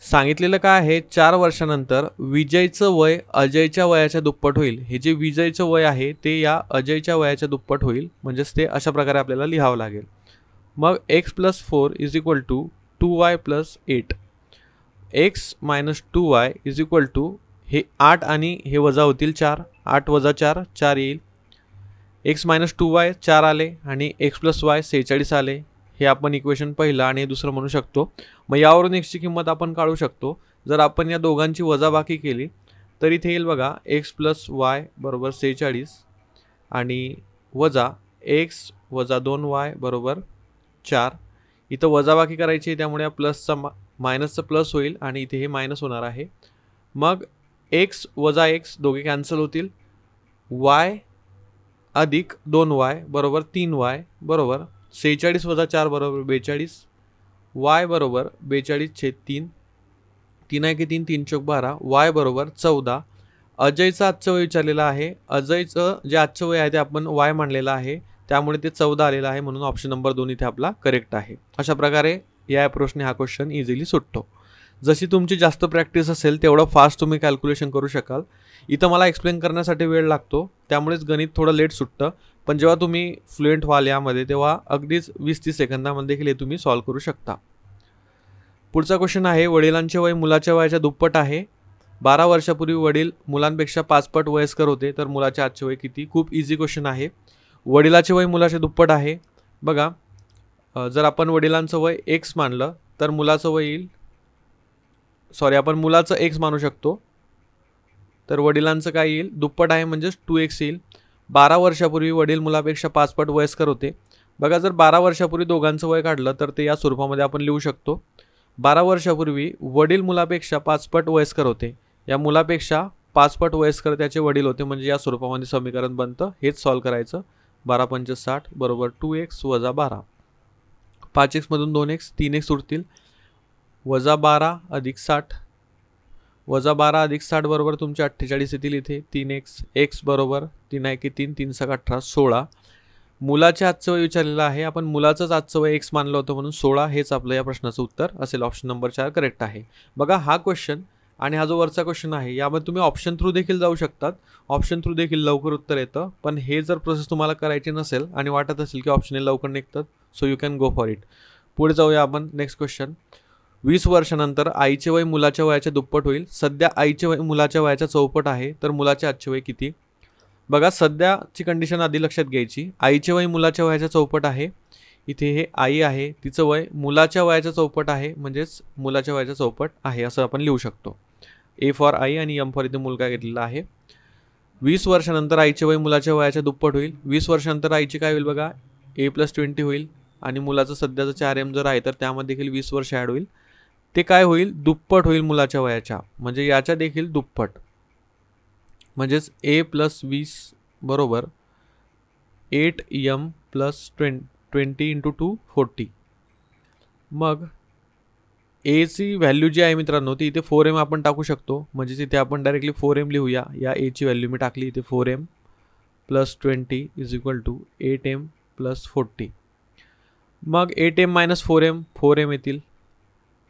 सांगितलेलं काय आहे? 4 वर्षानंतर विजयचं वय अजयच्या वयाच्या दुप्पट होईल. हे जे विजयचं वय आहे ते या अजयच्या वयाच्या दुप्पट होईल, म्हणजेच ते अशा प्रकारे आपल्याला लिहावं लागेल. मग x + 4 = 2y + 8. x - 2y = हे 8 आणि हे वजा होतील 4. 8 - 4 4 येईल. x - 2y 4 आले आणि x + y 46 आले. हे आपण इक्वेशन पहिलं आणि दुसरं म्हणू शकतो. मग यावरून x ची किंमत आपण काढू शकतो. जर आपण या दोघांची वजाबाकी केली तर इथे येईल बघा x + y बरोबर 46 आणि वजा x - 2y बरोबर 4. इथं वजाबाकी करायची, त्यामुळे या प्लसचा मायनसचा प्लस होईल आणि इथे हे मायनस होणार आहे. मग x - x दोघे कॅन्सल होतील. y अधिक 2y बरोबर 3y बरोबर 46 - 4 बरोबर 42. y बरोबर 42/3. 3 × 3 = 3 × 12. y बरोबर 14. अजयचं आजचं वय विचारलेलं आहे. अजयचं जे आजचं वय आहे ते आपण y मानलेलं आहे, त्यामुळे ते 14 आलेलं आहे, म्हणून ऑप्शन नंबर 2 इथे आपला करेक्ट आहे. अशा प्रकारे या अप्रोचने हा क्वेश्चन इझिली सुटतो. जशी तुमची जास्त प्रॅक्टिस असेल तेवढं फास्ट तुम्ही कॅल्क्युलेशन करू शकाल. इथं मला एक्सप्लेन करण्यासाठी वेळ लागतो, त्यामुळेच गणित थोडं लेट सुटतं, पण जेव्हा तुम्ही फ्लुएंट व्हाल यामध्ये तेव्हा अगदीच 20-30 सेकंदामध्ये देखील हे तुम्ही सॉल्व्ह करू शकता. पुढचा क्वेश्चन आहे, वडिलांचे वय मुलाच्या वयाच्या दुप्पट आहे. 12 वर्षापूर्वी वडील मुलांपेक्षा 5 पट वयस्कर होते, तर मुलाचे आजचे वय किती? खूप इझी क्वेश्चन आहे. वडिलाचे वय मुलाचे दुप्पट आहे. बघा, जर आपण वडिलांचं वय x मानलं तर मुलाचं वय येईल, आपण मुलाचं x मानू शकतो, तर वडिलांचं काय येईल? दुप्पट आहे म्हणजेच 2x येईल. 12 वर्षापूर्वी वडील मुलापेक्षा 5 पट वयस्कर होते. बघा, जर 12 वर्षापूर्वी दोघांचं वय काढलं तर ते या स्वरूपामध्ये आपण लिहू शकतो. 12 वर्षापूर्वी वडील मुलापेक्षा 5 पट वयस्कर होते. या मुलापेक्षा 5 पट वयस्कर त्याचे वडील होते, म्हणजे या स्वरूपामध्ये समीकरण बनतं. हेच सॉल्व्ह करायचं. 12 × 5 = 60 बरोबर 2x - 12. 5x मधून 2x 3x उरतील. -12 + 60 -12 + 60 बरोबर तुमचे 48 येतील. इथे 3x x बरोबर 3 × 3 = 3 × 18 16. मुलाचे आजचं वय विचारलेलं आहे. आपण मुलाचंच आजचं वय x मानलं होतं, म्हणून 16 हेच आपलं या प्रश्नाचं उत्तर असेल. ऑप्शन नंबर 4 करेक्ट आहे. बघा, हा क्वेश्चन आणि हा जो वरचा क्वेश्चन आहे यामध्ये तुम्ही ऑप्शन थ्रू देखील जाऊ शकतात. ऑप्शन थ्रू देखील लवकर उत्तर येतं, पण हे जर प्रोसेस तुम्हाला करायची नसेल आणि वाटत असेल की ऑप्शन लवकर निघतात, so you can go for it. पुढे जाऊया आपण. नेक्स्ट क्वेश्चन, 20 वर्षानंतर आईचे वय मुलाच्या वयाच्या दुप्पट होईल. सध्या आईचे वय मुलाच्या वयाच्या चौपट आहे, तर मुलाचे आजचे वय किती? बघा, सध्याची कंडिशन आधी लक्षात घ्यायची. आईचे वय मुलाच्या वयाच्या चौपट आहे. इथे हे आई आहे, तिचं वय मुलाच्या वयाच्या चौपट आहे, म्हणजेच मुलाच्या वयाच्या चौपट आहे असं आपण लिहू शकतो. ए फॉर आई आणि एम फॉर इथे मुलगा घेतलेला आहे. 20 वर्षानंतर आईचे वय मुलाच्या वयाच्या दुप्पट होईल. 20 वर्षानंतर आईची काय होईल बघा, A+20 होईल आणि मुलाचं सध्याचं 4M जर आहे तर त्यामध्ये देखील 20 वर्ष ॲड होईल. ते काय होईल, दुप्पट होईल मुलाच्या वयाच्या, म्हणजे याच्या देखील दुप्पट, म्हणजेच A+20 बरोबर 8M + 20 × 2 40. मग एची व्हॅल्यू जी आहे मित्रांनो ती इथे 4M आपण टाकू शकतो, म्हणजेच इथे आपण डायरेक्टली 4M लिहूया. या एची व्हॅल्यू मी टाकली इथे 4M + 20 = 8M + 40. मग 8M - 4M 4M येतील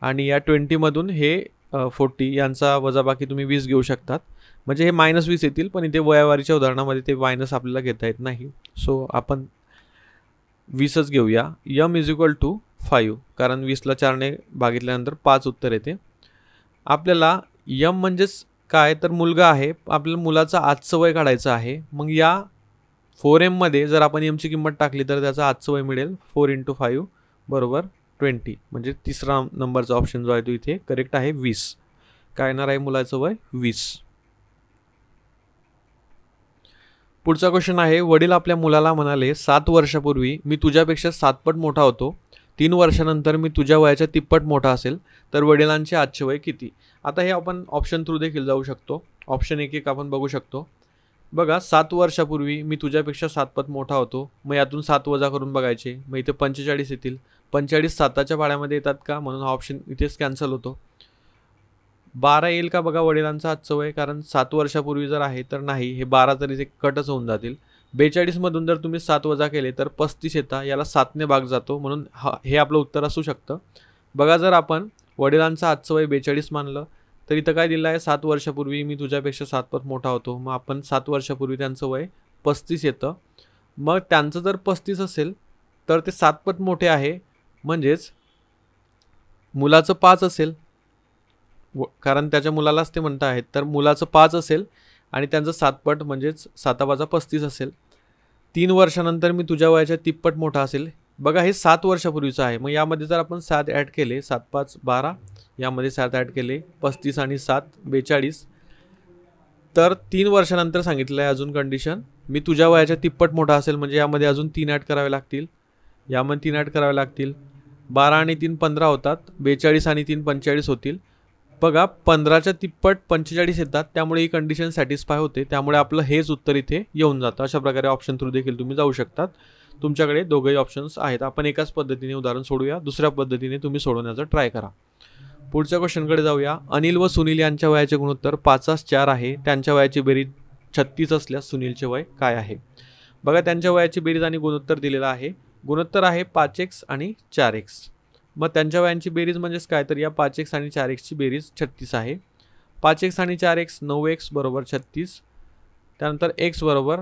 आणि या 20मधून हे 40 यांचा वजाबाकी तुम्ही 20 घेऊ शकतात, म्हणजे हे -20 येतील. पण इथे वयावारीच्या उदाहरणामध्ये ते मायनस आपल्याला घेता येत नाही, सो आपण 20च घेऊया. M = 5, कारण 20ला 4ने भागितल्यानंतर 5 उत्तर येते. आपल्याला M म्हणजेच काय तर मुलगा आहे, आपल्याला मुलाचं आजचं वय काढायचं आहे. मग या 4M मध्ये जर आपण M ची किंमत टाकली तर त्याचं आजचं वय मिळेल 4 × 5 बरोबर 20, म्हणजे तिसरा नंबरचा ऑप्शन जो आहे तो इथे करेक्ट आहे 20. काय येणार आहे मुलाचं वय 20. पुढचा क्वेश्चन आहे, वडील आपल्या मुलाला म्हणाले 7 वर्षापूर्वी मी तुझ्यापेक्षा 7 पट मोठा होतो, 3 वर्षानंतर मी तुझ्या वयाच्या तिप्पट मोठा असेल, तर वडिलांचे आजचे वय किती. आता हे आपण ऑप्शन थ्रू देखील जाऊ शकतो. ऑप्शन 1 आपण बघू शकतो. बघा 7 वर्षापूर्वी मी तुझ्यापेक्षा 7 पट मोठा होतो, मग यातून 7 वजा करून बघायचे, मग इथे 45 येतील. 45 7च्या पाड्यामध्ये येतात का, म्हणून हा ऑप्शन इथेच कॅन्सल होतो. 12 येईल का बघा वडिलांचं आजचं वय, कारण 7 वर्षापूर्वी जर आहे तर नाही, हे 12 तरी ते कटच होऊन जातील. 42 मधून जर तुम्ही 7 वजा केले तर 35 येतात, याला 7ने भाग जातो, म्हणून हे आपलं उत्तर असू शकतं. बघा जर आपण वडिलांचं आजचं वय 42 मानलं तर इथं काय दिलं आहे, 7 वर्षापूर्वी मी तुझ्यापेक्षा 7 पट मोठा होतो, मग आपण 7 वर्षापूर्वी त्यांचं वय 35 येतं. मग त्यांचं जर 35 असेल तर ते 7 पट मोठे आहे, म्हणजेच मुलाचं 5 असेल, कारण त्याच्या मुलालाच ते म्हणत आहेत, तर मुलाचं 5 असेल आणि त्यांचं 7 पट म्हणजेच 7 × 5 = 35 असेल. 3 वर्षानंतर मी तुझ्या वयाच्या तिप्पट मोठा असेल. बघा हे 7 वर्षापूर्वीचं आहे, मग यामध्ये जर आपण 7 ॲड केले, 7 × 5 = 12, यामध्ये 7 ॲड केले 35 आणि 7 42, तर 3 वर्षानंतर सांगितलं आहे अजून कंडिशन, मी तुझ्या वयाच्या तिप्पट मोठा असेल, म्हणजे यामध्ये अजून 3 ॲड करावे लागतील, यामध्ये 3 ॲड करावे लागतील. 12 आणि 3 15 होतात, 42 आणि 3 45 होतील. बघा 15च्या तिप्पट 45 येतात, त्यामुळे ही कंडिशन सॅटिस्फाय होते, त्यामुळे आपलं हेच उत्तर इथे येऊन जातं. अशा प्रकारे ऑप्शन थ्रू देखील तुम्ही जाऊ शकतात. तुमच्याकडे दोघंही ऑप्शन्स आहेत. आपण एकाच पद्धतीने उदाहरण सोडूया, दुसऱ्या पद्धतीने तुम्ही सोडवण्याचा ट्राय करा. पुढच्या क्वेश्चनकडे जाऊया. अनिल व सुनील यांच्या वयाचे गुणोत्तर 5:4 आहे, त्यांच्या वयाची बेरीज 36 असल्यास सुनीलचे वय काय आहे. बघा त्यांच्या वयाची बेरीज आणि गुणोत्तर दिलेलं आहे. गुणोत्तर आहे 5x आणि 4x. मग त्यांच्या वयांची बेरीज म्हणजेच काय, तर या 5x आणि 4xची बेरीज 36 आहे. 5x आणि 4x 9x बरोबर 36. त्यानंतर x बरोबर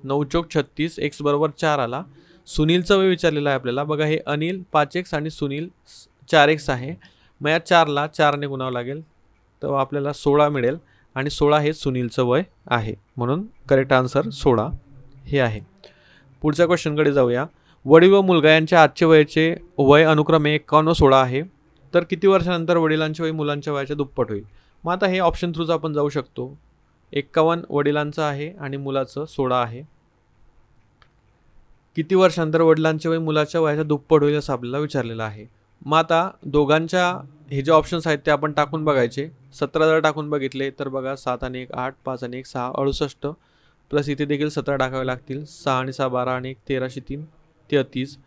9 × 36, x बरोबर 4 आला. सुनीलचं वय विचारलेलं आहे आपल्याला. बघा हे अनिल 5x आणि सुनील 4x आहे, मग या 4ला 4ने गुणावं लागेल, तर आपल्याला 16 मिळेल आणि 16 हे सुनीलचं वय आहे, म्हणून करेक्ट आन्सर 16 हे आहे. पुढच्या क्वेश्चनकडे जाऊया. वडील व मुलगा यांच्या आजचे वयाचे वय अनुक्रमे 51 व 16 आहे, तर किती वर्षानंतर वडिलांचे वय मुलांच्या वयाच्या दुप्पट होईल. मग आता हे ऑप्शन थ्रूच आपण जाऊ शकतो. 51 वडिलांचं आहे आणि मुलाचं 16 आहे. किती वर्षानंतर वडिलांचे वय मुलाच्या वयाच्या दुप्पट होईल असं आपल्याला विचारलेलं आहे. मग आता दोघांच्या हे जे ऑप्शन्स आहेत ते आपण टाकून बघायचे. 17 जर टाकून बघितले तर बघा 7 आणि 1 8, 5 आणि 1 6 68, प्लस इथे देखील 17 टाकावे लागतील. 6 आणि 6 12 आणि 1 13 3 33.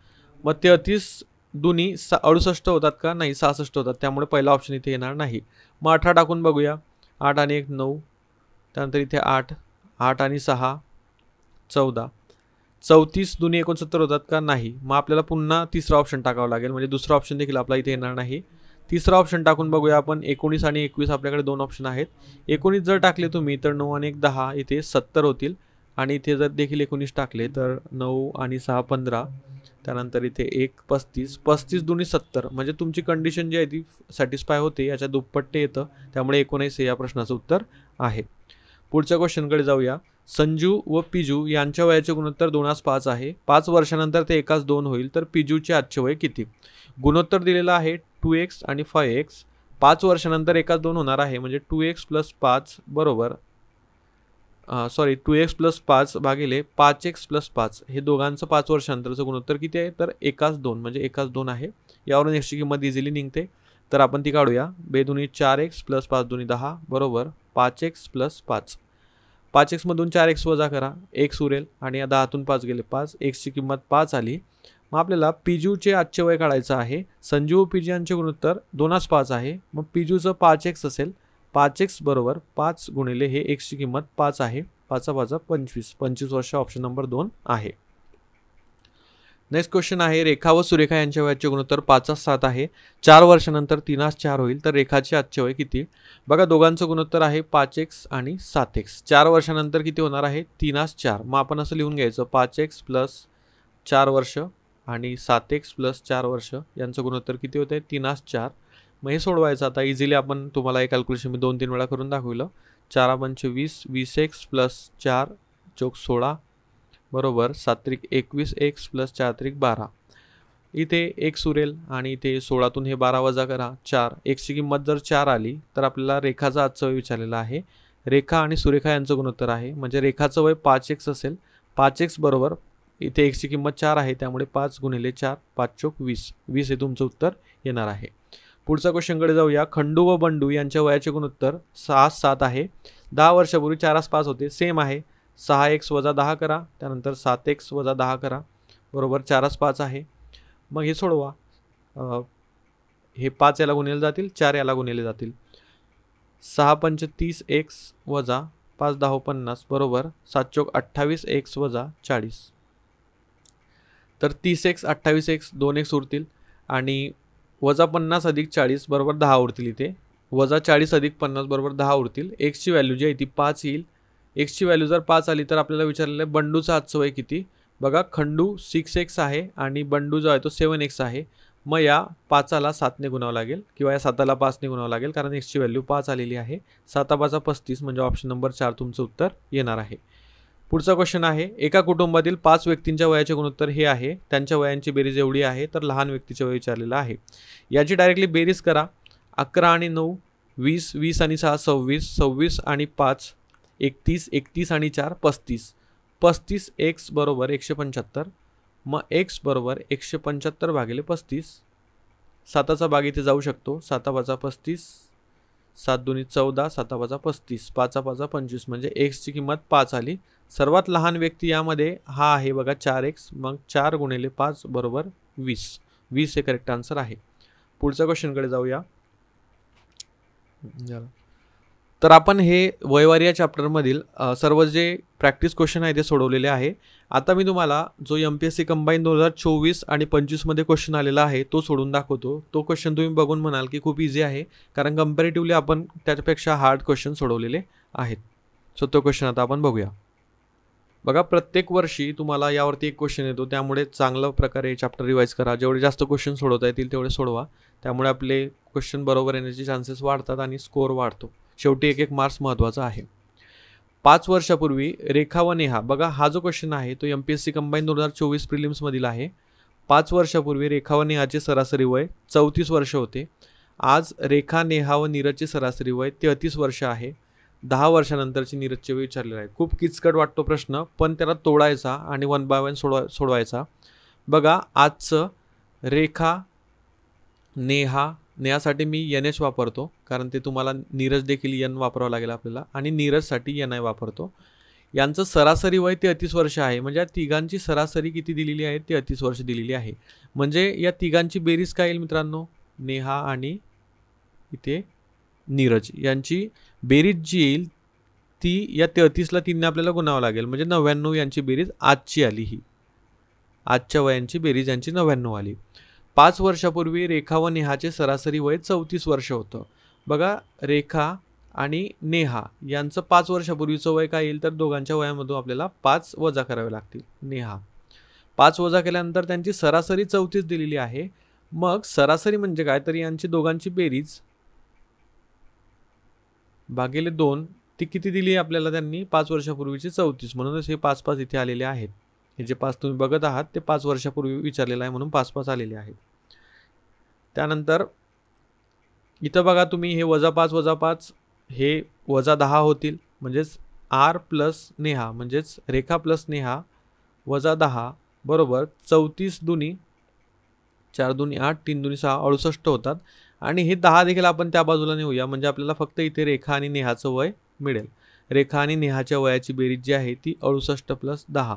मग 33 दोन्ही 68 होतात का, नाही 66 होतात, त्यामुळे पहिला ऑप्शन इथे येणार नाही. मग 18 टाकून बघूया. 8 आणि 1 9, त्यानंतर इथे 8 8 आणि 6 14. 34 दोन्ही 69 होतात का, नाही. मग आपल्याला पुन्हा तिसरा ऑप्शन टाकावा लागेल, म्हणजे दुसरा ऑप्शन देखील आपला इथे येणार नाही. तिसरा ऑप्शन टाकून बघूया आपण. 19 आणि 21 आपल्याकडे दोन ऑप्शन आहेत. 19 जर टाकले तुम्ही तर 9 आणि 1 10, इथे 70 होतील. आणि इथे जर देखील 19 टाकले तर 9 आणि 6 15, त्यानंतर इथे 1 35, 35 दोन्ही 70, म्हणजे तुमची कंडिशन जी आहे ती सॅटिस्फाय होते, याच्या दुप्पट येतं, त्यामुळे 19 हे या प्रश्नाचं उत्तर आहे. पुढच्या क्वेश्चनकडे जाऊया. संजू व पिजू यांच्या वयाचे गुणोत्तर 2:5 आहे. 5 वर्षानंतर ते 1:2 होईल, तर पिजूचे आजचे वय किती? गुणोत्तर दिलेलं आहे 2x आणि 5x. 5 वर्षानंतर 1:2 होणार आहे, म्हणजे 2x + 5 बरोबर 2x + 5 भागिले 5x + 5. हे दोघांचं 5 वर्षानंतरचं गुणोत्तर किती आहे? तर 1:2, म्हणजे 1:2 आहे. यावरून एक्सची किंमत इझिली निघते, तर आपण ती काढूया. 2×2 4x + 5×2 10 बरोबर 5x + 5. 5x मधून 4x वजा करा, x उरेल आणि या 10तून 5 गेले 5. एक्सची किंमत 5 आली. मग आपल्याला पिजूचे आजचे वय काढायचं आहे. संजू व पिजू यांचे गुणोत्तर 2:5 आहे. मग पिजूचं 5x असेल. 5x बरोबर 5 गुणिले हे एक्सची किंमत 5 आहे. 5 × 5 = 25. 25 वर्ष ऑप्शन नंबर 2 आहे. नेक्स्ट क्वेश्चन आहे, रेखा व सुरेखा यांच्या वयाचे गुणोत्तर 5:7 आहे. 4 वर्षानंतर 3:4 होईल, तर रेखाचे आजचे वय किती? बघा, दोघांचं गुणोत्तर आहे 5x आणि 7x. 4 वर्षानंतर किती होणार आहे? 3:4. मग आपण असं लिहून घ्यायचं 5x + 4 वर्ष आणि 7x + 4 वर्ष यांचं गुणोत्तर किती होते? 3:4. मग हे सोडवायचं आता इझिली. आपण तुम्हाला हे कॅल्क्युलेशन मी 2-3 वेळा करून दाखवलं. 4×5 = 20, 20x + 4 = 16 बरोबर 7×3 = 21, x + 4×3 = 12. इथे x उरेल आणि इथे 16तून हे 12 वजा करा 4. एक्सची किंमत जर 4 आली, तर आपल्याला रेखाचा आजचं वय विचारलेलं आहे. रेखा आणि सुरेखा यांचं गुणोत्तर आहे, म्हणजे रेखाचं वय 5x असेल. 5x बरोबर इथे एक्सची किंमत 4 आहे, त्यामुळे 5 × 4 5 = 20. 20 हे तुमचं उत्तर येणार आहे. पुढचा क्वेश्चनकडे जाऊया. खंडू व बंडू यांच्या वयाचे गुणोत्तर 6:7 आहे. 10 वर्षापूर्वी 4:5 होते, सेम आहे. 6x - 10 करा, त्यानंतर 7x - 10 करा बरोबर 4:5 आहे. मग हे सोडवा. हे 5 याला गुणिले जातील, 4 याला गुणिले जातील. 6×5 = 30x - 5×10 = 50 बरोबर 7 × 28 x - 40. तर 30x 28x 2x उरतील आणि -50 + 40 बरोबर 10 उरतील. इथे -40 + 50 बरोबर 10 उरतील. एक्सची व्हॅल्यू जी आहे ती 5 येईल. एक्सची व्हॅल्यू जर 5 आली, तर आपल्याला विचारलेलं आहे बंडूचं आजचं वय किती? बघा, खंडू 6x आहे आणि बंडू जो आहे तो 7x आहे. मग या 5ला 7ने गुणावं लागेल किंवा या 7ला 5ने गुणावं लागेल, कारण एक्सची व्हॅल्यू 5 आलेली आहे. 7×5 = 35, म्हणजे ऑप्शन नंबर 4 तुमचं उत्तर येणार आहे. पुढचा क्वेश्चन आहे, एका कुटुंबातील 5 व्यक्तींच्या वयाचे गुणोत्तर हे आहे. त्यांच्या वयांची बेरीज एवढी आहे, तर लहान व्यक्तीचे वय विचारलेलं आहे. याची डायरेक्टली बेरीज करा. 11 आणि 9 20, 20 आणि 6 26, 26 आणि 5 31, 31 आणि 4 35. 35x बरोबर 175. मग x बरोबर 175 भागिले 35. 7चा भाग इथे जाऊ शकतो. 7×5 = 35, 7×2 = 14, 7×5 = 35, 5×5 = 25, म्हणजे एक्सची किंमत 5 आली. सर्वात लहान व्यक्ती यामध्ये हा आहे बघा 4x. मग 4 × 5 बरोबर 20. 20 हे करेक्ट आन्सर आहे. पुढच्या क्वेश्चनकडे जाऊया. तर आपण हे वयवारी या चॅप्टरमधील सर्व जे प्रॅक्टिस क्वेश्चन आहे ते सोडवलेले आहे. आता मी तुम्हाला जो MPSC कंबाईन 2024 आणि 25 मध्ये क्वेश्चन आलेला आहे तो सोडून दाखवतो. तो क्वेश्चन तुम्ही बघून म्हणाल की खूप इझी आहे, कारण कंपॅरेटिव्हली आपण त्याच्यापेक्षा हार्ड क्वेश्चन सोडवलेले आहेत. सो तो क्वेश्चन आता आपण बघूया. बघा, प्रत्येक वर्षी तुम्हाला यावरती एक क्वेश्चन येतो, त्यामुळे चांगल्या प्रकारे चॅप्टर रिवाईज करा. जेवढे जास्त क्वेश्चन सोडवता येतील तेवढे सोडवा. त्यामुळे आपले क्वेश्चन बरोबर येण्याचे चान्सेस वाढतात आणि स्कोअर वाढतो. शेवटी एक मार्क्स महत्त्वाचा आहे. 5 वर्षापूर्वी रेखा व नेहा, बघा हा जो क्वेश्चन आहे तो MPSC कंबाईन 2024 प्रिलिम्समधील आहे. 5 वर्षापूर्वी रेखा व नेहाचे सरासरी वय 34 वर्ष होते. आज रेखा, नेहा व नीरजचे सरासरी वय 33 वर्ष आहे. 10 वर्षानंतरची नीरजचे वय विचारलेले आहे. खूप किचकट वाटतो प्रश्न, पण त्याला तोडायचा आणि 1 बाय 1 सोडवायचा. बघा, आजचं रेखा, नेहासाठी मी NH वापरतो, कारण ते तुम्हाला नीरज देखील N वापरावं लागेल आपल्याला, आणि नीरजसाठी NI वापरतो. यांचं सरासरी वय 33 वर्ष आहे, म्हणजे या तिघांची सरासरी किती दिलेली आहे? 33 वर्ष दिलेली आहे. म्हणजे या तिघांची बेरीज काय येईल मित्रांनो? नेहा आणि इथे नीरज यांची बेरीज जी येईल ती या 33ला 3ने आपल्याला गुणावं लागेल, म्हणजे 99 यांची बेरीज आजची आली. ही आजच्या वयांची बेरीज यांची 99 आली. 5 वर्षापूर्वी रेखा व नेहाचे सरासरी वय 34 वर्ष होतं. बघा, रेखा आणि नेहा यांचं 5 वर्षापूर्वीचं वय काय येईल? तर दोघांच्या वयामधून आपल्याला 5 वजा करावे लागतील. नेहा 5 वजा केल्यानंतर त्यांची सरासरी 34 दिलेली आहे. मग सरासरी म्हणजे काय? तर यांची दोघांची बेरीज भागिले 2 ती किती दिली आपल्याला त्यांनी 5 वर्षापूर्वीची 34, म्हणूनच हे 5-5 इथे आलेले आहेत. हे जे 5 तुम्ही बघत आहात ते 5 वर्षापूर्वी विचारलेलं आहे म्हणून 5-5 आलेले आहेत. त्यानंतर इथं बघा तुम्ही हे -5 हे -10 होतील, म्हणजेच आर प्लस नेहा म्हणजेच रेखा प्लस नेहा -10 बरोबर 34 दुनी 4 दुनी 8 3 दुनी 6 68 होतात. आणि हे 10 देखील आपण त्या बाजूला नेऊया म्हणजे आपल्याला फक्त इथे रेखा आणि नेहाचं वय मिळेल. रेखा आणि नेहाच्या वयाची बेरीज जी आहे ती 68 + 10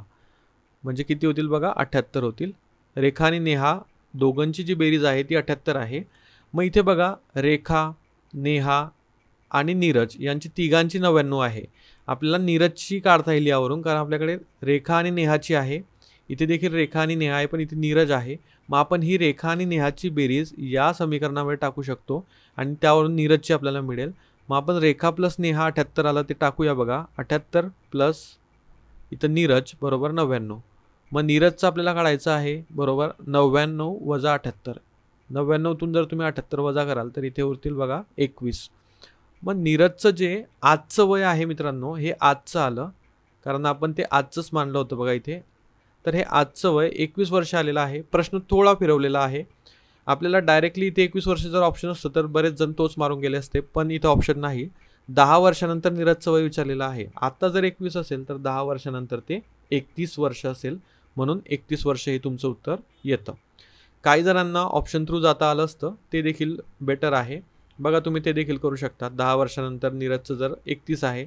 म्हणजे किती होतील बघा 78 होतील. रेखा आणि नेहा दोघांची जी बेरीज आहे ती 78 आहे. मग इथे बघा रेखा, नेहा आणि नीरज यांची तिघांची 99 आहे. आपल्याला नीरजची काढता येईल यावरून, कारण आपल्याकडे रेखा आणि नेहाची आहे, इथे देखील रेखा आणि नेहा आहे, पण इथे नीरज आहे. मग आपण ही रेखा आणि नेहाची बेरीज या समीकरणामध्ये टाकू शकतो आणि त्यावरून नीरजची आपल्याला मिळेल. मग आपण रेखा प्लस नेहा 78 आला ते टाकूया बघा. 78 प्लस इथं नीरज बरोबर 99. मग नीरजचं आपल्याला काढायचं आहे बरोबर 99 - 78. 99तून जर तुम्ही 78 वजा कराल तर इथे उरतील बघा 21. मग नीरजचं जे आजचं वय आहे मित्रांनो हे आजचं आलं, कारण आपण ते आजचंच मानलं होतं बघा इथे. तर हे आजचं वय 21 वर्ष आलेलं आहे. प्रश्न थोडा फिरवलेला आहे. आपल्याला डायरेक्टली इथे 21 वर्ष जर ऑप्शन असतं तर बरेच जण तोच मारून गेले असते, पण इथं ऑप्शन नाही. 10 वर्षानंतर नीरजचं वय विचारलेलं आहे. आता जर 21 असेल तर 10 वर्षानंतर ते 31 वर्ष असेल, म्हणून 31 वर्ष हे तुमचं उत्तर येतं. काही जणांना ऑप्शन थ्रू जाता आलं असतं, ते देखील बेटर आहे. बघा तुम्ही ते देखील करू शकता. 10 वर्षानंतर नीरजचं जर 31 आहे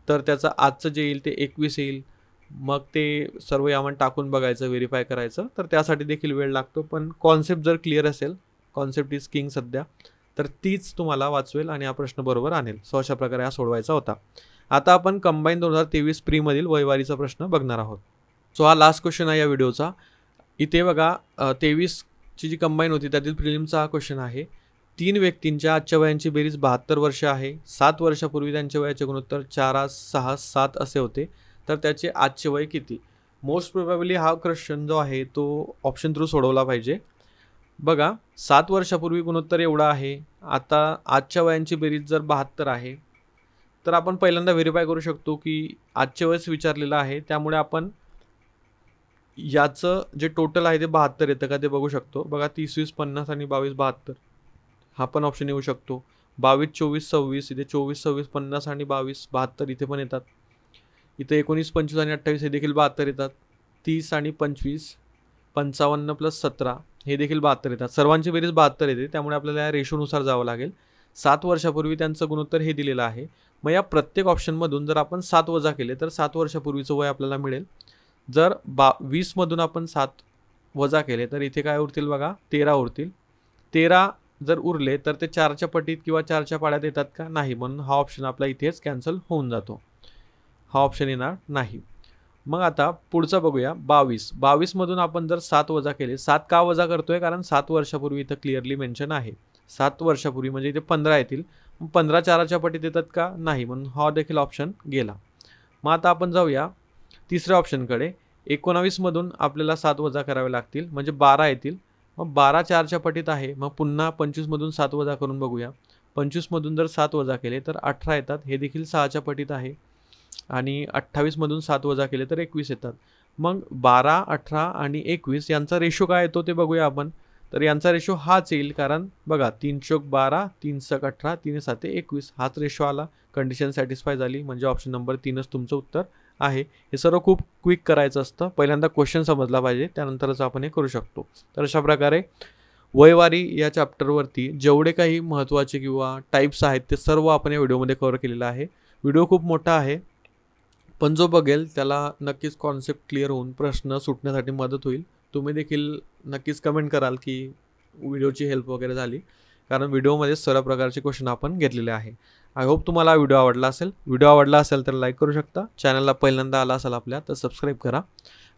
तर त्याचं आजचं जे येईल ते 21 येईल. मग ते सर्व यामन टाकून बघायचं, व्हेरीफाय करायचं, तर त्यासाठी देखील वेळ लागतो. पण कॉन्सेप्ट जर क्लिअर असेल, कॉन्सेप्ट इज किंग सध्या, तर तीच तुम्हाला वाचवेल आणि हा प्रश्न बरोबर आणेल. सो अशा प्रकारे हा सोडवायचा होता. आता आपण कंबाईन 2023 प्रीमधील वयवारीचा प्रश्न बघणार आहोत. सो हा लास्ट क्वेश्चन आहे या व्हिडिओचा. इथे बघा 23ची जी कंबाईन होती त्यातील प्रिलिमचा हा क्वेश्चन आहे. 3 व्यक्तींच्या आजच्या वयांची बेरीज 72 वर्ष आहे. 7 वर्षापूर्वी त्यांच्या वयाचे गुणोत्तर 4, 6, 7 असे होते, तर त्याचे आजचे वय किती? मोस्ट प्रोबॅबली हा क्वेश्चन जो आहे तो ऑप्शन थ्रू सोडवला पाहिजे. बघा 7 वर्षापूर्वी गुणोत्तर एवढा आहे, आता आजच्या वयांची बेरीज जर 72 आहे, तर आपण पहिल्यांदा व्हेरीफाय करू शकतो की आजचे वयच विचारलेलं आहे, त्यामुळे आपण याचं जे टोटल आहे ते 72 येतं का ते बघू शकतो. बघा 30, 20, 50 आणि 22, 72 हा पण ऑप्शन येऊ शकतो. 22, 24, 26 इथे 24, 26, 50 आणि 22, 72 इथे पण येतात. इथे 19, 25 आणि 28 हे देखील 72 येतात. 30 आणि 25, 55 + 17 हे देखील 72 येतात. सर्वांची बेरीज 72 येते, त्यामुळे आपल्याला या रेशोनुसार जावं लागेल. 7 वर्षापूर्वी त्यांचं गुणोत्तर हे दिलेलं आहे. मग या प्रत्येक ऑप्शनमधून जर आपण 7 वजा केले तर 7 वर्षापूर्वीचं वय आपल्याला मिळेल. जर 20 मधून आपण 7 वजा केले तर इथे काय उरतील बघा 13 उरतील. 13 जर उरले तर ते 4च्या पटीत किंवा 4च्या पाड्यात येतात का? नाही, म्हणून हा ऑप्शन आपला इथेच कॅन्सल होऊन जातो. हा ऑप्शन येणार नाही. मग आता पुढचा बघूया 22 मधून आपण जर 7 वजा केले, 7 का वजा करतोय? कारण 7 वर्षापूर्वी इथं क्लिअरली मेन्शन आहे. 7 वर्षापूर्वी म्हणजे इथे 15 येतील. 15 4च्या पटीत येतात का? नाही, म्हणून हा देखील ऑप्शन गेला. मग आता आपण जाऊया तिसऱ्या ऑप्शनकडे. 19 मधून आपल्याला 7 वजा करावे लागतील म्हणजे 12 येतील. मग 12 4च्या पटीत आहे. मग पुन्हा 25 मधून 7 वजा करून बघूया. 25 मधून जर 7 वजा केले तर 18 येतात. हे देखील 6च्या पटीत आहे. आणि 28 मधून 7 वजा केले तर 21 येतात. मग 12, 18 आणि 21 यांचा रेशो काय येतो ते बघूया आपण. तर यांचा रेशो हाच येईल, कारण बघा 3 चोक 12, 3 सक 18, 3 7 21 हाच रेशो आला. कंडिशन सॅटिस्फाय झाली म्हणजे ऑप्शन नंबर 3च तुमचं उत्तर आहे. हे सर्व खूप क्विक करायचं असतं. पहिल्यांदा क्वेश्चन समजला पाहिजे, त्यानंतरच आपण हे करू शकतो. तर अशा प्रकारे वयवारी या चॅप्टरवरती जेवढे काही महत्त्वाचे किंवा टाईप्स आहेत ते सर्व आपण या व्हिडिओमध्ये कव्हर केलेलं आहे. व्हिडिओ खूप मोठा आहे, पण जो बघेल त्याला नक्कीच कॉन्सेप्ट क्लिअर होऊन प्रश्न सुटण्यासाठी मदत होईल. तुम्ही देखील नक्कीच कमेंट कराल की व्हिडिओची हेल्प वगैरे झाली, कारण व्हिडिओमध्ये सर्व प्रकारचे क्वेश्चन आपण घेतलेले आहे. आय होप तुम्हाला व्हिडिओ आवडला असेल. व्हिडिओ आवडला असेल तर लाईक करू शकता. चॅनलला पहिल्यांदा आला असाल आपल्या तर सबस्क्राईब करा.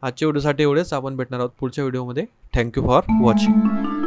आजच्या व्हिडिओसाठी एवढेच. आपण भेटणार आहोत पुढच्या व्हिडिओमध्ये. Thank you for watching.